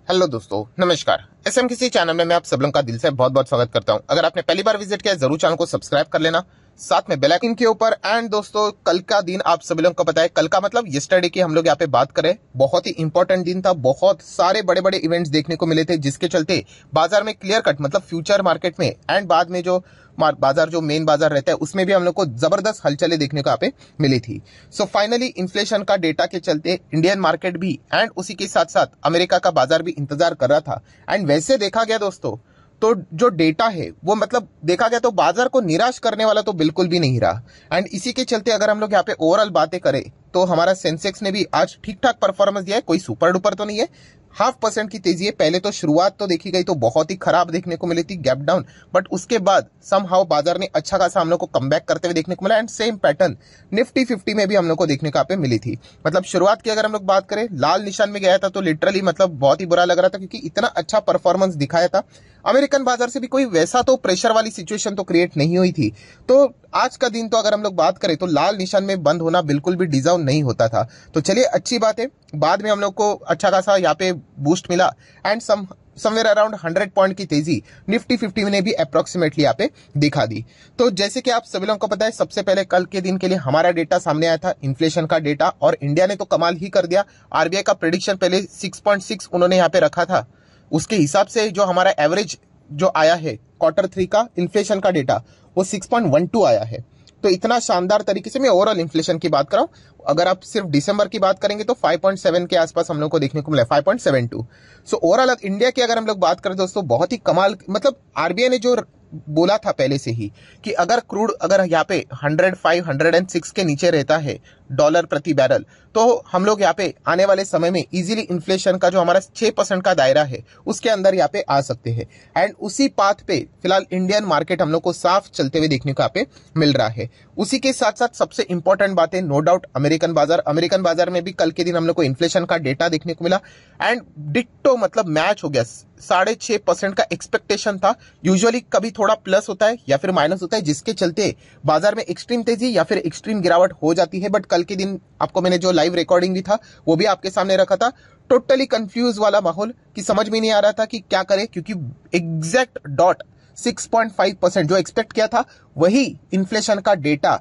Hello दोस्तों, नमस्कार। SM किसी चैनल में मैं आप सब लोगों का दिल से बहुत बहुत स्वागत करता हूं। अगर आपने पहली बार विजिट किया है जरूर चैनल को सब्सक्राइब कर लेना, साथ में बेल आइकन के ऊपर। एंड दोस्तों, कल का दिन आप सभी लोगों को पता है, कल का मतलब यस्टरडे की हम लोग यहाँ पे बात करें, बहुत ही इंपॉर्टेंट दिन था। बहुत सारे बड़े बड़े इवेंट्स देखने को मिले थे, जिसके चलते बाजार में क्लियर कट मतलब फ्यूचर मार्केट में एंड बाद में जो बाजार जो मेन बाजार रहता है उसमें भी हम लोग को जबरदस्त हलचलें देखने को यहाँ पे मिली थी। सो फाइनली इन्फ्लेशन का डेटा के चलते इंडियन मार्केट भी एंड उसी के साथ साथ अमेरिका का बाजार भी इंतजार कर रहा था। एंड वैसे देखा गया दोस्तों, तो जो डेटा है वो मतलब देखा गया तो बाजार को निराश करने वाला तो बिल्कुल भी नहीं रहा। एंड इसी के चलते अगर हम लोग यहाँ पे ओवरऑल बातें करें तो हमारा सेंसेक्स ने भी आज ठीक ठाक परफॉर्मेंस दिया है। कोई सुपर डुपर तो नहीं है, 0.5% की तेजी है। पहले तो शुरुआत तो देखी गई तो बहुत ही खराब देखने को मिली थी, गैप डाउन, बट उसके बाद समहाउ बाजार ने अच्छा खासा हम लोग को कमबैक करते हुए देखने को मिला। एंड सेम पैटर्न निफ्टी 50 में भी हम लोग को देखने को यहाँ पे मिली थी। मतलब शुरुआत की अगर हम लोग बात करें, लाल निशान में गया था तो लिटरली मतलब बहुत ही बुरा लग रहा था, क्योंकि इतना अच्छा परफॉर्मेंस दिखाया था। अमेरिकन बाजार से भी कोई वैसा तो प्रेशर वाली सिचुएशन तो क्रिएट नहीं हुई थी। तो आज का दिन तो अगर हम लोग बात करें तो लाल निशान में बंद होना बिल्कुल भी डिजर्व नहीं होता था। तो चलिए अच्छी बात है, बाद में हम लोग को अच्छा खासा यहाँ पे बूस्ट मिला। एंड समवेयर अराउंड 100 पॉइंट की तेजी निफ्टी 50 ने भी अप्रोक्सीमेटली यहाँ पे दिखा दी। तो जैसे कि आप सभी लोगों को पता है, सबसे पहले कल के दिन के लिए हमारा डेटा सामने आया था, इन्फ्लेशन का डेटा, और इंडिया ने तो कमाल ही कर दिया। आरबीआई का प्रेडिक्शन पहले 6.6 उन्होंने यहाँ पे रखा था, उसके हिसाब से जो हमारा एवरेज जो आया है Q3 का इन्फ्लेशन का डेटा वो 6.12 आया है। तो इतना शानदार तरीके से, मैं ओवरऑल इन्फ्लेशन की बात कर रहा हूं, अगर आप सिर्फ दिसंबर की बात करेंगे तो 5.7 के आसपास हम लोग को देखने को मिला, 5.72। सो ओवरऑल इंडिया की अगर हम लोग बात करें दोस्तों, बहुत ही कमाल, मतलब आरबीआई ने जो बोला था पहले से ही कि अगर क्रूड अगर यहाँ पे 105 106 के नीचे रहता है डॉलर प्रति बैरल, तो हम लोग यहाँ पे आने वाले समय में इजीली इन्फ्लेशन का जो हमारा 6% का दायरा है उसके अंदर यहाँ पे आ सकते हैं। एंड उसी पाथ पे फिलहाल इंडियन मार्केट हम लोग को साफ चलते हुए देखने को यहाँ पे मिल रहा है। उसी के साथ साथ सबसे इंपॉर्टेंट बात है नो डाउट अमेरिकन बाजार में भी कल के दिन हम लोग को इन्फ्लेशन का डेटा देखने को मिला। एंड डिट्टो मतलब मैच हो गया, 6.5% का एक्सपेक्टेशन था। यूजुअली कभी थोड़ा प्लस होता है या फिर माइनस होता है, जिसके चलते बाजार में एक्सट्रीम तेजी या फिर एक्सट्रीम गिरावट हो जाती है। बट कल के दिन आपको मैंने जो लाइव रिकॉर्डिंग भी था वो भी आपके सामने रखा था, टोटली कंफ्यूज वाला माहौल कि समझ में नहीं आ रहा था कि क्या करें, क्योंकि एग्जैक्ट डॉट 6.5% जो एक्सपेक्ट किया था वही इन्फ्लेशन का डेटा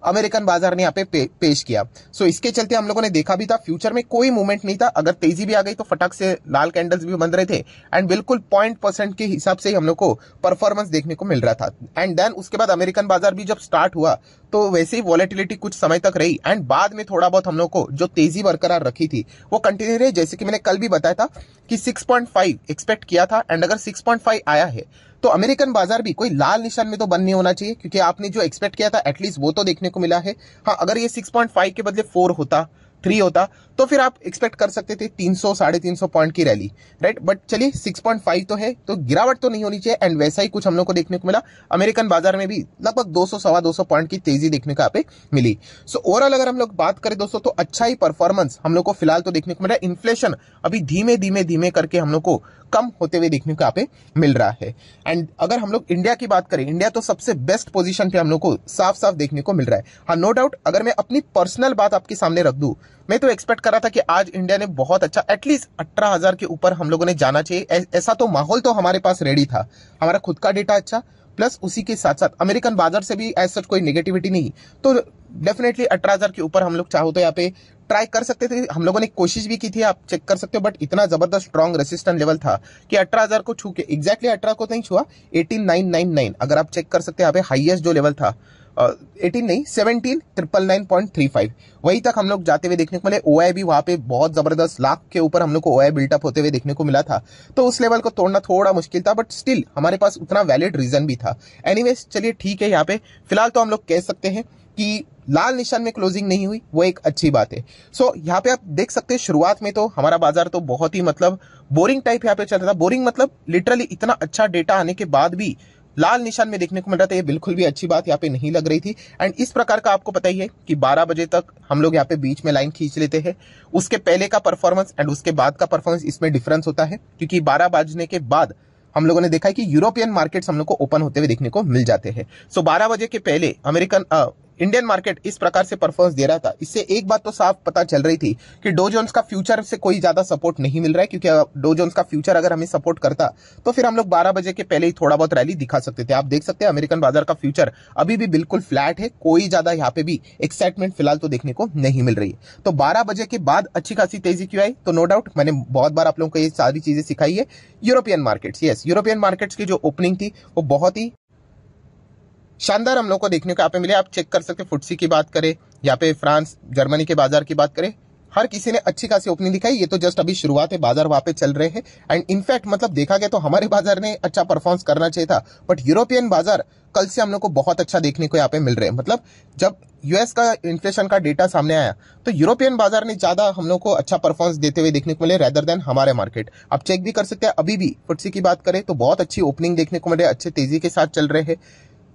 अमेरिकन बाजार ने यहाँ पे पेश किया। सो इसके चलते हम लोगों ने देखा भी था फ्यूचर में कोई मूवमेंट नहीं था। अगर तेजी भी आ गई तो फटाक से लाल कैंडल्स भी बंद रहे थे। एंड बिल्कुल 0.% के हिसाब से ही हम लोग को परफॉर्मेंस देखने को मिल रहा था। एंड देन उसके बाद अमेरिकन बाजार भी जब स्टार्ट हुआ तो वैसे ही वॉलेटिलिटी कुछ समय तक रही। एंड बाद में थोड़ा बहुत हम लोग को जो तेजी बरकरार रखी थी वो कंटिन्यू रही, जैसे कि मैंने कल भी बताया था कि 6.5 एक्सपेक्ट किया था। एंड अगर 6.5 आया है तो अमेरिकन बाजार भी कोई लाल निशान में तो बंद नहीं होना चाहिए, क्योंकि आपने जो एक्सपेक्ट किया था एटलीस्ट वो तो देखने को मिला है। हाँ, अगर ये 6.5 के बदले 4 होता, 3 होता, तो फिर आप एक्सपेक्ट कर सकते थे 300 350 पॉइंट की रैली, राइट। बट चलिए 6.5 तो है, तो गिरावट तो नहीं होनी चाहिए। एंड वैसा ही कुछ हम लोग को देखने को मिला। अमेरिकन बाजार में भी लगभग 200 सवा 200 पॉइंट की तेजी देखने को यहाँ पे मिली। सो ओवरऑल अगर हम लोग बात करें दोस्तों, तो अच्छा ही परफॉर्मेंस हम लोग को फिलहाल तो देखने को मिला। इन्फ्लेशन अभी धीमे धीमे धीमे करके हम लोग को कम होते हुए देखने को यहाँ पे मिल रहा है। एंड अगर हम लोग इंडिया की बात करें, इंडिया तो सबसे बेस्ट पोजीशन पे हम लोग को साफ साफ देखने को मिल रहा है। हाँ, नो डाउट अगर मैं अपनी पर्सनल बात आपके सामने रख दूं, मैं तो एक्सपेक्ट कर रहा था कि आज इंडिया ने बहुत अच्छा एटलीस्ट 18,000 के ऊपर हम लोगों ने जाना चाहिए। ऐसा तो माहौल तो हमारे पास रेडी था, हमारा खुद का डेटा अच्छा, प्लस उसी के साथ साथ अमेरिकन बाजार से भी ऐसा कोई नेगेटिविटी नहीं, तो डेफिनेटली 18,000 के ऊपर हम लोग चाहो तो यहाँ पे ट्राई कर सकते थे। हम लोगों ने कोशिश भी की थी, आप चेक कर सकते हो। बट इतना जबरदस्त स्ट्रॉन्ग रेसिस्टेंट लेवल था कि 18,000 को छू के, एग्जैक्टली 18 को नहीं छुआ, 18,999 अगर आप चेक कर सकते हैं यहाँ पे हाईएस्ट जो लेवल था, 18 नहीं 17,999.35 वही तक हम लोग जाते हुए देखने को मिले। ओआई भी वहां पे बहुत जबरदस्त लाख के ऊपर हम लोग को ओआई बिल्टअप होते हुए देखने को मिला था। तो उस लेवल को तोड़ना थोड़ा मुश्किल था, बट स्टिल हमारे पास उतना वैलिड रीजन भी था। एनीवेज चलिए ठीक है, यहाँ पे फिलहाल तो हम लोग कह सकते हैं कि लाल निशान में क्लोजिंग नहीं हुई, वो एक अच्छी बात है। सो यहाँ पे आप देख सकते हैं शुरुआत में तो हमारा बाजार तो बहुत ही मतलब बोरिंग टाइप यहाँ पे चल रहा था। बोरिंग मतलब लिटरली इतना अच्छा डेटा आने के बाद भी लाल निशान में देखने को मिल रहा था, ये बिल्कुल भी अच्छी बात यहाँ पे नहीं लग रही थी। एंड इस प्रकार का आपको पता ही है कि 12 बजे तक हम लोग यहाँ पे बीच में लाइन खींच लेते हैं। उसके पहले का परफॉर्मेंस एंड उसके बाद का परफॉर्मेंस इसमें डिफरेंस होता है, क्योंकि 12 बजने के बाद हम लोगों ने देखा है कि यूरोपियन मार्केट्स हम लोग को ओपन होते हुए देखने को मिल जाते हैं। सो 12 बजे के पहले इंडियन मार्केट इस प्रकार से परफॉर्मेंस दे रहा था, इससे एक बात तो साफ पता चल रही थी कि डो जोन्स का फ्यूचर से कोई ज्यादा सपोर्ट नहीं मिल रहा है, क्योंकि डो जोन्स का फ्यूचर अगर हमें सपोर्ट करता तो फिर हम लोग 12 बजे के पहले ही थोड़ा बहुत रैली दिखा सकते थे। आप देख सकते हैं अमेरिकन बाजार का फ्यूचर अभी भी बिल्कुल फ्लैट है, कोई ज्यादा यहाँ पे भी एक्साइटमेंट फिलहाल तो देखने को नहीं मिल रही है। तो 12 बजे के बाद अच्छी खासी तेजी क्यों आई? तो नो डाउट मैंने बहुत बार आप लोगों को ये सारी चीजें सिखाई है। European markets, yes, European markets की जो ओपनिंग थी वो बहुत ही शानदार हम लोग को देखने को यहाँ पे मिले। आप चेक कर सकते हैं, फुटसी की बात करें, यहाँ पे फ्रांस जर्मनी के बाजार की बात करें, हर किसी ने अच्छी खासी ओपनिंग दिखाई। ये तो जस्ट अभी शुरुआत है, बाजार वहां पे चल रहे हैं। एंड इनफैक्ट मतलब देखा गया तो हमारे बाजार ने अच्छा परफॉर्मेंस करना चाहिए था, बट यूरोपियन बाजार कल से हम लोग को बहुत अच्छा देखने को यहाँ पे मिल रहे हैं। मतलब जब यूएस का इन्फ्लेशन का डेटा सामने आया तो यूरोपियन बाजार ने ज्यादा हम लोग को अच्छा परफॉर्मेंस देते हुए देखने को मिले रेदर देन हमारे मार्केट। आप चेक भी कर सकते हैं, अभी भी फुटसी की बात करें तो बहुत अच्छी ओपनिंग देखने को मिले, अच्छे तेजी के साथ चल रहे हैं।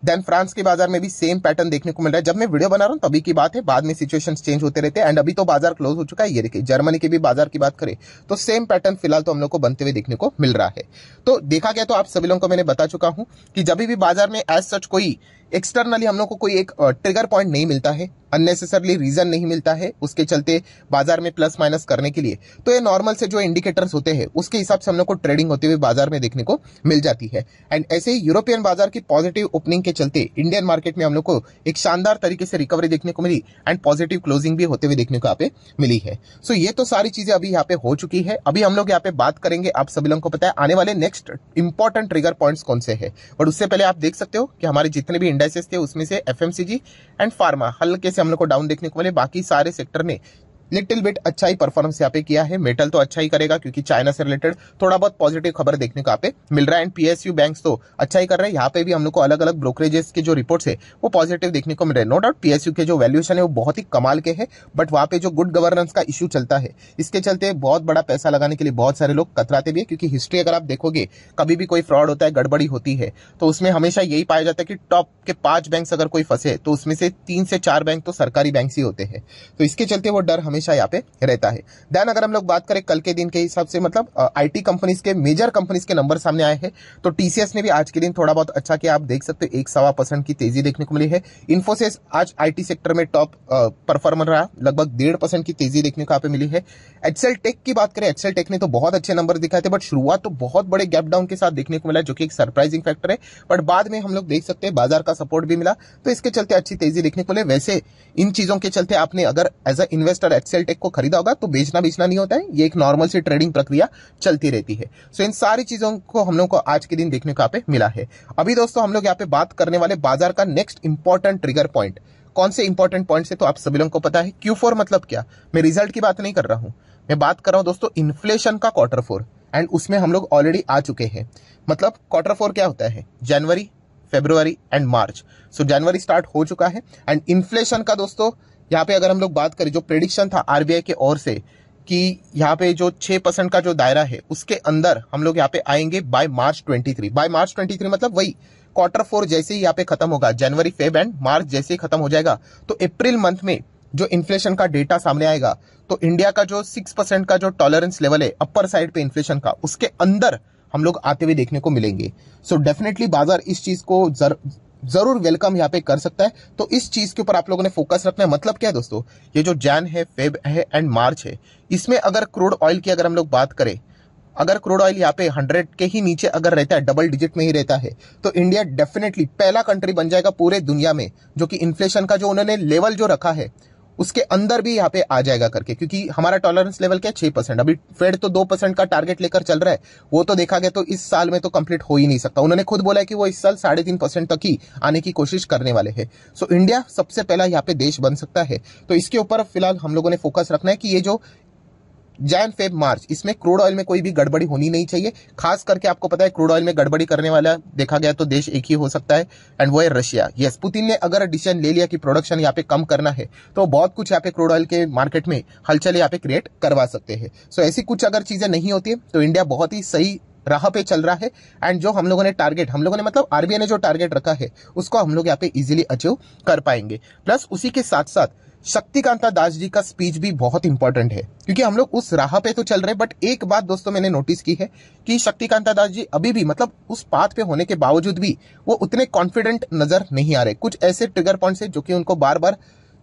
देन फ्रांस के बाजार में भी सेम पैटर्न देखने को मिल रहा है। जब मैं वीडियो बना रहा हूं तभी की बात है, बाद में सिचुएशंस चेंज होते रहते हैं। एंड अभी तो बाजार क्लोज हो चुका है। ये देखिए जर्मनी के भी बाजार की बात करें तो सेम पैटर्न फिलहाल तो हम लोग को बनते हुए देखने को मिल रहा है। तो देखा गया तो आप सभी लोगों को मैंने बता चुका हूं कि जब भी बाजार में एज सच कोई एक्सटर्नली हम लोग को कोई एक ट्रिगर पॉइंट नहीं मिलता है, अननेसेसरली रीजन नहीं मिलता है उसके चलते बाजार में प्लस माइनस करने के लिए, तो ये नॉर्मल से जो इंडिकेटर्स होते हैं उसके हिसाब से हम लोग को ट्रेडिंग होते हुए बाजार में देखने को मिल जाती है। एंड ऐसे ही यूरोपियन बाजार की पॉजिटिव ओपनिंग के चलते इंडियन मार्केट में हम लोग को एक शानदार तरीके से रिकवरी देखने को मिली एंड पॉजिटिव क्लोजिंग भी होते हुए देखने को यहाँ पे मिली है। सो ये तो सारी चीजें अभी यहाँ पे हो चुकी है। अभी हम लोग यहाँ पे बात करेंगे, आप सभी लोगों को पता है आने वाले नेक्स्ट इंपॉर्टेंट ट्रिगर पॉइंट्स कौन से है, बट उससे पहले आप देख सकते हो कि हमारे जितने भी इंडाइसेस थे उसमें से एफएमसीजी एंड फार्मा हल्के से हम लोग को डाउन देखने को मिले। बाकी सारे सेक्टर ने लिटिल बिट अच्छा ही परफॉर्मेंस यहाँ पे किया है। मेटल तो अच्छा ही करेगा क्योंकि चाइना से रिलेटेड थोड़ा बहुत पॉजिटिव खबर देखने को यहाँ पे मिल रहा है। एंड पीएसयू बैंक्स तो अच्छा ही कर रहे हैं। यहाँ पे भी हम लोग को अलग अलग ब्रोकरेजेस के जो रिपोर्ट्स है वो पॉजिटिव देखने को मिल रहे हैं। नो डाउट पीएसयू के जो वैल्यूएशन है वो बहुत ही कमाल के हैं, बट वहाँ पे जो गुड गवर्नेंस का इशू चलता है इसके चलते बहुत बड़ा पैसा लगाने के लिए बहुत सारे लोग कतराते भी है। क्योंकि हिस्ट्री अगर आप देखोगे, कभी भी कोई फ्रॉड होता है, गड़बड़ी होती है, तो उसमें हमेशा यही पाया जाता है कि टॉप के 5 बैंक अगर कोई फंसे तो उसमें से 3 से 4 बैंक तो सरकारी बैंक ही होते हैं। तो इसके चलते वो डर हमेशा यहाँ पे रहता है। देन अगर हम लोग बात करें कल के दिन के हिसाब से, मतलब आईटी कंपनीज के मेजर कंपनीज के नंबर सामने आए हैं, तो टीसीएस ने भी आज के दिन थोड़ा बहुत अच्छा किया। आप देख सकते हो 1.25% की तेजी देखने को मिली है। इन्फोसिस आज आईटी सेक्टर में टॉप परफॉर्मर रहा, लगभग 1.5% की तेजी देखने को यहाँ पे मिली है। एचएल टेक की बात करें, एचएल टेक ने तो बहुत अच्छे नंबर दिखाए थे, बट शुरुआत तो बहुत बड़े गैप डाउन के साथ देखने को मिला, जो कि एक सरप्राइजिंग फैक्टर है। बट बाद में हम लोग देख सकते हैं बाजार का सपोर्ट भी मिला, तो इसके चलते अच्छी तेजी देखने को मिले। वैसे इन चीजों के चलते आपने अगर as a investor HCL tech को खरीदा होगा तो बेचना नहीं होता है, ये एक नॉर्मल सी ट्रेडिंग प्रक्रिया चलती रहती है। सो इन सारी चीजों को हम लोग को आज के दिन देखने को यहाँ पे मिला है। अभी दोस्तों हम लोग यहाँ पे बात करने वाले बाजार का नेक्स्ट इंपॉर्टेंट ट्रिगर पॉइंट, कौन से इंपॉर्टेंट पॉइंट्स है तो आप सभी लोगों को पता है। Q4 मतलब क्या, मैं रिजल्ट की बात नहीं कर रहा हूं, मैं बात कर रहा हूं दोस्तों इन्फ्लेशन का Q4, एंड उसमें हम लोग ऑलरेडी आ चुके हैं। मतलब Q4 क्या होता है, जनवरी, फरवरी and March. So January start हो चुका है एंड इन्फ्लेशन का दोस्तों यहाँ पे अगर हम लोग बात करें, जो प्रेडिक्शन था आरबीआई के ओर से कि यहाँ पे जो 6% का जो दायरा है उसके अंदर हम लोग यहाँ पे आएंगे बाय मार्च 23। बाय मार्च 23 मतलब वही Q4 जैसे ही यहाँ पे खत्म होगा, जनवरी फेब एंड मार्च जैसे ही खत्म हो जाएगा, तो अप्रैल मंथ में जो इन्फ्लेशन का डेटा सामने आएगा, तो इंडिया का जो 6% का जो टॉलरेंस लेवल है अपर साइड पे इन्फ्लेशन का, उसके अंदर हम लोग आते हुए देखने को मिलेंगे। सो डेफिनेटली बाजार इस चीज को जरूर वेलकम यहाँ पे कर सकता है। तो इस चीज के ऊपर आप लोगों ने फोकस रखना है। मतलब क्या है दोस्तों, ये जो जैन है, फेब है एंड मार्च है, इसमें अगर क्रूड ऑयल की अगर हम लोग बात करें, अगर क्रूड ऑयल यहाँ पे 100 के ही नीचे अगर रहता है, डबल डिजिट में ही रहता है, तो इंडिया डेफिनेटली पहला कंट्री बन जाएगा पूरे दुनिया में जो कि इन्फ्लेशन का जो उन्होंने लेवल जो रखा है उसके अंदर भी यहाँ पे आ जाएगा करके। क्योंकि हमारा टॉलरेंस लेवल क्या है, 6%। अभी फेड तो 2% का टारगेट लेकर चल रहा है, वो तो देखा गया तो इस साल में तो कंप्लीट हो ही नहीं सकता। उन्होंने खुद बोला है कि वो इस साल 3.5% तक ही आने की कोशिश करने वाले हैं। सो इंडिया सबसे पहला यहाँ पे देश बन सकता है। तो इसके ऊपर फिलहाल हम लोगों ने फोकस रखना है कि ये जो जैन फेब मार्च, इसमें क्रूड ऑयल में कोई भी गड़बड़ी होनी नहीं चाहिए। खास करके आपको पता है क्रूड ऑयल में गड़बड़ी करने वाला देखा गया तो देश एक ही हो सकता है, एंड वो है रशिया। यस, पुतिन ने अगर डिसीजन ले लिया कि प्रोडक्शन यहाँ पे कम करना है, तो बहुत कुछ यहाँ पे क्रूड ऑयल के मार्केट में हलचल यहाँ पे क्रिएट करवा सकते हैं। सो ऐसी कुछ अगर चीजें नहीं होती है तो इंडिया बहुत ही सही राह पे चल रहा है। एंड जो हम लोगों ने टारगेट, हम लोगों ने मतलब आरबीआई ने जो टारगेट रखा है उसको हम लोग यहाँ पे इजीली अचीव कर पाएंगे। प्लस उसी के साथ साथ शक्तिकांता दास जी का स्पीच भी बहुत इंपॉर्टेंट है, क्योंकि हम लोग उस राह पे तो चल रहे हैं, बट एक बात दोस्तों मैंने नोटिस की है कि शक्तिकांता दास जी अभी भी मतलब उस पाथ पे होने के बावजूद भी वो उतने कॉन्फिडेंट नजर नहीं आ रहे। कुछ ऐसे ट्रिगर पॉइंट्स है जो कि उनको बार बार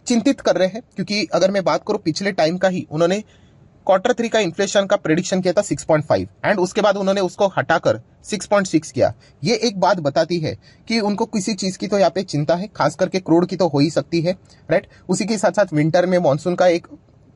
चिंतित कर रहे हैं, क्योंकि अगर मैं बात करूं पिछले टाइम का ही, उन्होंने Q3 का इन्फ्लेशन का प्रेडिक्शन किया था 6.5 एंड उसके बाद उन्होंने उसको हटाकर 6.6 किया। ये एक बात बताती है कि उनको किसी चीज की तो यहाँ पे चिंता है, खास करके क्रूड की तो हो ही सकती है, राइट। उसी के साथ साथ विंटर में मानसून का एक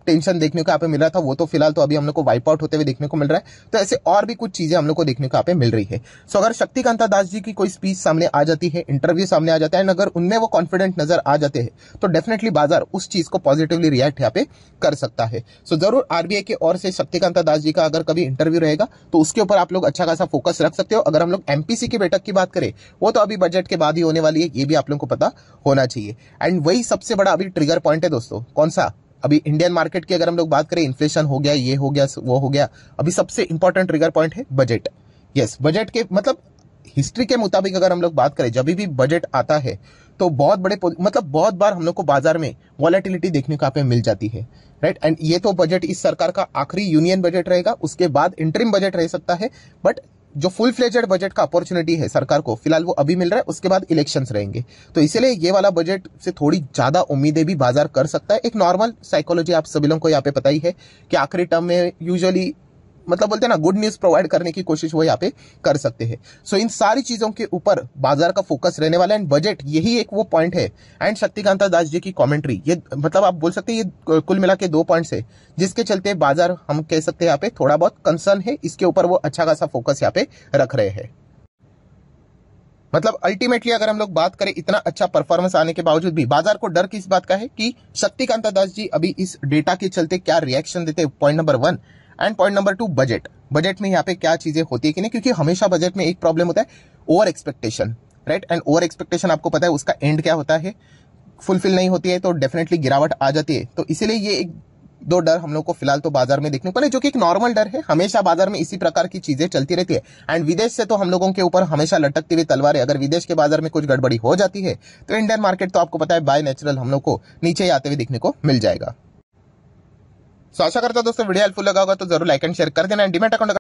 टेंशन देखने को यहाँ पे मिल रहा था, वो तो फिलहाल तो अभी हम लोग को वाइप आउट होते हुए देखने को मिल रहा है। तो ऐसे और भी कुछ चीजें हम लोग को देखने को यहाँ पे मिल रही है। सो अगर शक्तिकांता दास जी की कोई स्पीच सामने आ जाती है, इंटरव्यू सामने आ जाता है, अगर उनमें वो कॉन्फिडेंट नजर आ जाते हैं तो डेफिनेटली बाजार उस चीज को पॉजिटिवली रिएक्ट यहाँ पे कर सकता है। सो जरूर आरबीआई की ओर से शक्तिकांता दास जी का अगर कभी इंटरव्यू रहेगा तो उसके ऊपर आप लोग अच्छा खासा फोकस रख सकते हो। अगर हम लोग एमपीसी की बैठक की बात करें, वो तो अभी बजट के बाद ही होने वाली है, ये भी आप लोगों को पता होना चाहिए। एंड वही सबसे बड़ा अभी ट्रिगर पॉइंट है दोस्तों, कौन सा? अभी इंडियन मार्केट की अगर हम लोग बात करें, इन्फ्लेशन हो गया, ये हो गया, वो हो गया, अभी सबसे इंपॉर्टेंट ट्रिगर पॉइंट है बजट। यस, बजट के मतलब हिस्ट्री के मुताबिक अगर हम लोग बात करें, जब भी बजट आता है तो बहुत बड़े मतलब बहुत बार हम लोग को बाजार में वॉलेटिलिटी देखने को यहाँ पे मिल जाती है, राइट। एंड ये तो बजट इस सरकार का आखिरी यूनियन बजट रहेगा, उसके बाद इंटरिम बजट रह सकता है, बट जो फुल फ्लेजेड बजट का अपॉर्चुनिटी है सरकार को फिलहाल वो अभी मिल रहा है, उसके बाद इलेक्शंस रहेंगे। तो इसीलिए ये वाला बजट से थोड़ी ज्यादा उम्मीदें भी बाजार कर सकता है। एक नॉर्मल साइकोलॉजी आप सभी लोगों को यहाँ पे पता ही है कि आखिरी टर्म में यूजुअली मतलब बोलते हैं ना, गुड न्यूज प्रोवाइड करने की कोशिश वो यहाँ पे कर सकते हैं। सो इन सारी चीजों के ऊपर बाजार का फोकस रहने वाला है, एंड बजट यही एक वो पॉइंट है। एंड शक्तिकांता दास जी की कमेंट्री, ये मतलब आप बोल सकते हैं ये कुल मिला के 2 पॉइंट्स है जिसके चलते बाजार हम कह सकते हैं यहाँ पे थोड़ा बहुत कंसर्न है, इसके ऊपर वो अच्छा खासा फोकस यहाँ पे रख रहे हैं। मतलब अल्टीमेटली अगर हम लोग बात करें, इतना अच्छा परफॉर्मेंस आने के बावजूद भी बाजार को डर किस बात का है कि शक्तिकांता दास जी अभी इस डेटा के चलते क्या रिएक्शन देते हैं, point number 1। And point number 2, budget में यहाँ पे क्या चीजें होती है कि नहीं, क्योंकि हमेशा बजट में एक प्रॉब्लम होता है, over expectation, right. And over expectation आपको पता है उसका एंड क्या होता है, फुलफिल नहीं होती है तो डेफिनेटली गिरावट आ जाती है। तो इसीलिए ये एक 2 डर हम लोग को फिलहाल तो बाजार में देखने को मिले, जो कि एक नॉर्मल डर है, हमेशा बाजार में इसी प्रकार की चीजें चलती रहती है। एंड विदेश से तो हम लोगों के ऊपर हमेशा लटकती हुई तलवार है, अगर विदेश के बाजार में कुछ गड़बड़ी हो जाती है तो इंडियन मार्केट तो आपको पता है बाय नेचुरल हम लोग को नीचे आते हुए देखने को मिल जाएगा। सो आशा करता हूं दोस्तों वीडियो हेल्पफुल लगा होगा, तो जरूर लाइक एंड शेयर कर देना। Demat account